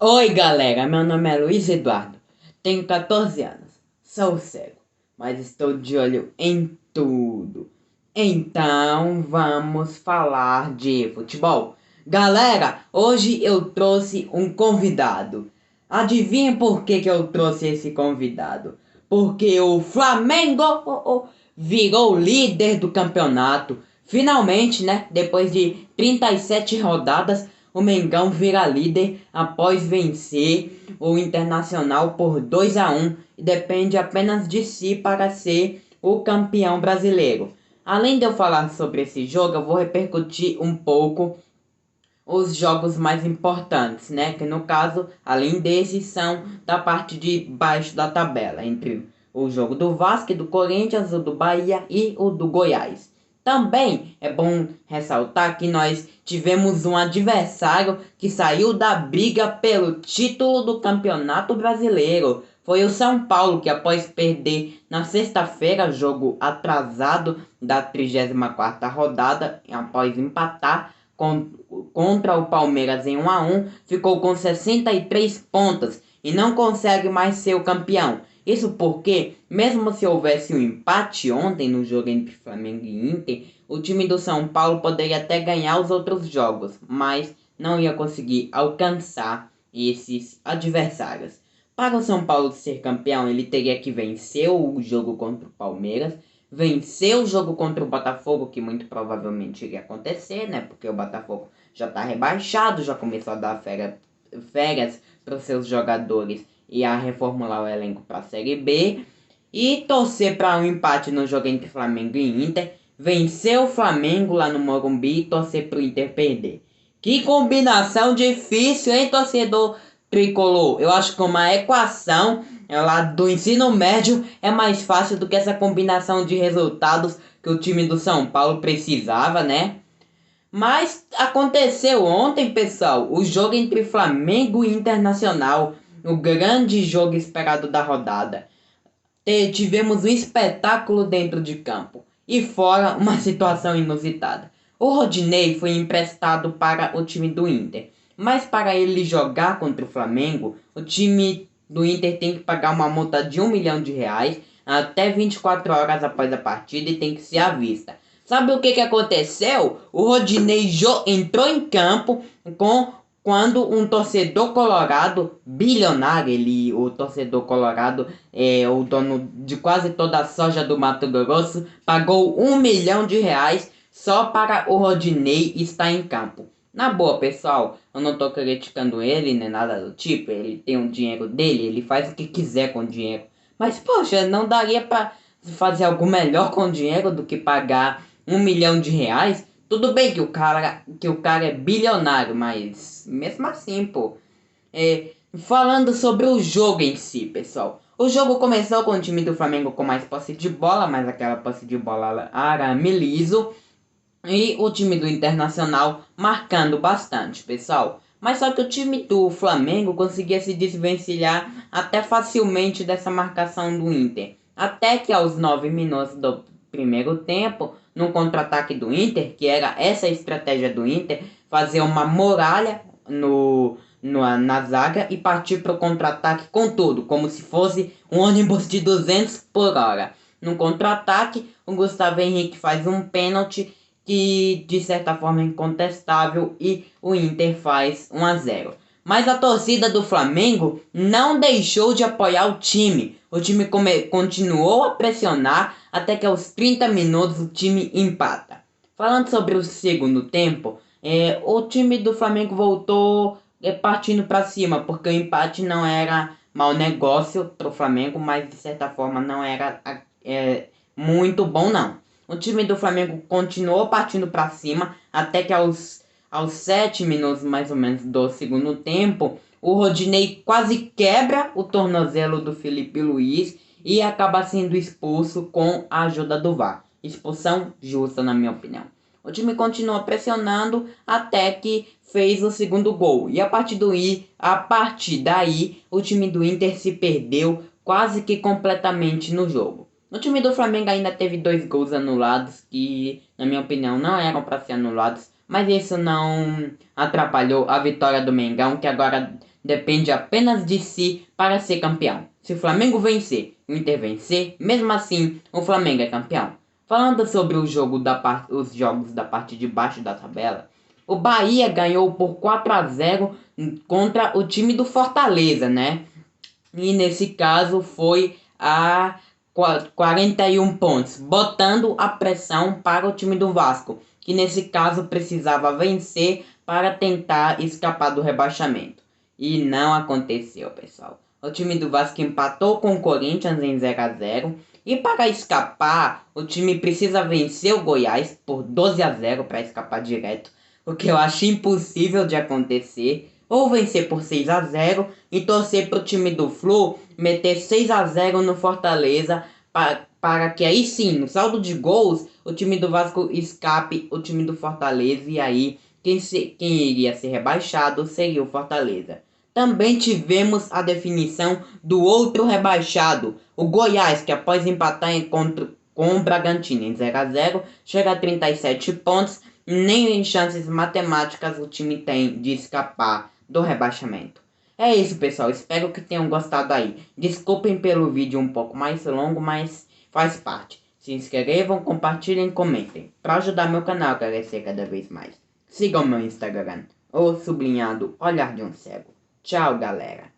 Oi galera, meu nome é Luiz Eduardo, tenho 14 anos, sou cego, mas estou de olho em tudo. Então vamos falar de futebol. Galera, hoje eu trouxe um convidado. Adivinha por que eu trouxe esse convidado? Porque o Flamengo virou líder do campeonato. Finalmente, né? Depois de 37 rodadas, o Mengão vira líder após vencer o Internacional por 2-1 e depende apenas de si para ser o campeão brasileiro. Além de eu falar sobre esse jogo, eu vou repercutir um pouco os jogos mais importantes, né? Que no caso, além desses, são da parte de baixo da tabela, entre o jogo do Vasco, do Corinthians, o do Bahia e o do Goiás. Também é bom ressaltar que nós tivemos um adversário que saiu da briga pelo título do Campeonato Brasileiro. Foi o São Paulo que, após perder na sexta-feira, jogo atrasado da 34ª rodada, após empatar contra o Palmeiras em 1-1, ficou com 63 pontos e não consegue mais ser o campeão. Isso porque, mesmo se houvesse um empate ontem no jogo entre Flamengo e Inter, o time do São Paulo poderia até ganhar os outros jogos, mas não ia conseguir alcançar esses adversários. Para o São Paulo ser campeão, ele teria que vencer o jogo contra o Palmeiras, vencer o jogo contra o Botafogo, que muito provavelmente iria acontecer, né? Porque o Botafogo já está rebaixado, já começou a dar férias para os seus jogadores e a reformular o elenco para a Série B. E torcer para um empate no jogo entre Flamengo e Inter, vencer o Flamengo lá no Morumbi e torcer para o Inter perder. Que combinação difícil, hein, torcedor tricolor? Eu acho que uma equação lá do ensino médio é mais fácil do que essa combinação de resultados que o time do São Paulo precisava, né? Mas aconteceu ontem, pessoal, o jogo entre Flamengo e Internacional, o grande jogo esperado da rodada. Tivemos um espetáculo dentro de campo e fora uma situação inusitada. O Rodinei foi emprestado para o time do Inter, mas para ele jogar contra o Flamengo, o time do Inter tem que pagar uma multa de R$ 1 milhão até 24 horas após a partida e tem que ser à vista. Sabe o que aconteceu? O Rodinei entrou em campo quando um torcedor colorado bilionário, o torcedor colorado é o dono de quase toda a soja do Mato Grosso, pagou R$ 1 milhão só para o Rodinei estar em campo. Na boa, pessoal, eu não tô criticando ele, nem nada do tipo, ele tem o dinheiro dele, ele faz o que quiser com o dinheiro. Mas, poxa, não daria para fazer algo melhor com o dinheiro do que pagar R$ 1 milhão? Tudo bem que o cara é bilionário, mas mesmo assim, pô. Falando sobre o jogo em si, pessoal. O jogo começou com o time do Flamengo com mais posse de bola, mas aquela posse de bola arame liso. E o time do Internacional marcando bastante, pessoal. Mas só que o time do Flamengo conseguia se desvencilhar até facilmente dessa marcação do Inter. Até que aos 9 minutos do primeiro tempo, num contra-ataque do Inter, que era essa a estratégia do Inter, fazer uma muralha na zaga e partir para o contra-ataque com tudo, como se fosse um ônibus de 200 por hora. No contra-ataque, o Gustavo Henrique faz um pênalti que de certa forma é incontestável e o Inter faz 1-0. Mas a torcida do Flamengo não deixou de apoiar o time. O time continuou a pressionar até que aos 30 minutos o time empata. Falando sobre o segundo tempo, o time do Flamengo voltou partindo para cima, porque o empate não era mau negócio para o Flamengo, mas de certa forma não era muito bom não. O time do Flamengo continuou partindo para cima até que aos 7 minutos mais ou menos do segundo tempo, o Rodinei quase quebra o tornozelo do Felipe Luiz e acaba sendo expulso com a ajuda do VAR. Expulsão justa, na minha opinião. O time continuou pressionando até que fez o segundo gol. E a partir daí, o time do Inter se perdeu quase que completamente no jogo. O time do Flamengo ainda teve 2 gols anulados que, na minha opinião, não eram para ser anulados, mas isso não atrapalhou a vitória do Mengão, que agora depende apenas de si para ser campeão. Se o Flamengo vencer, o Inter vencer, mesmo assim, o Flamengo é campeão. Falando sobre os jogos da parte de baixo da tabela, o Bahia ganhou por 4-0 contra o time do Fortaleza, né? E nesse caso foi a 41 pontos, botando a pressão para o time do Vasco, que nesse caso precisava vencer para tentar escapar do rebaixamento. E não aconteceu, pessoal. O time do Vasco empatou com o Corinthians em 0-0. E para escapar, o time precisa vencer o Goiás por 12-0 para escapar direto, o que eu acho impossível de acontecer. Ou vencer por 6-0 e torcer para o time do Flu meter 6-0 no Fortaleza para que aí sim, no saldo de gols, o time do Vasco escape o time do Fortaleza e aí quem iria ser rebaixado seria o Fortaleza. Também tivemos a definição do outro rebaixado, o Goiás, que após empatar com o Bragantino em 0-0, chega a 37 pontos, nem em chances matemáticas o time tem de escapar do rebaixamento. É isso, pessoal. Espero que tenham gostado aí. Desculpem pelo vídeo um pouco mais longo, mas faz parte. Se inscrevam, compartilhem e comentem, para ajudar meu canal a crescer cada vez mais. Sigam meu Instagram, o sublinhado Olhar de um Cego. Tchau, galera.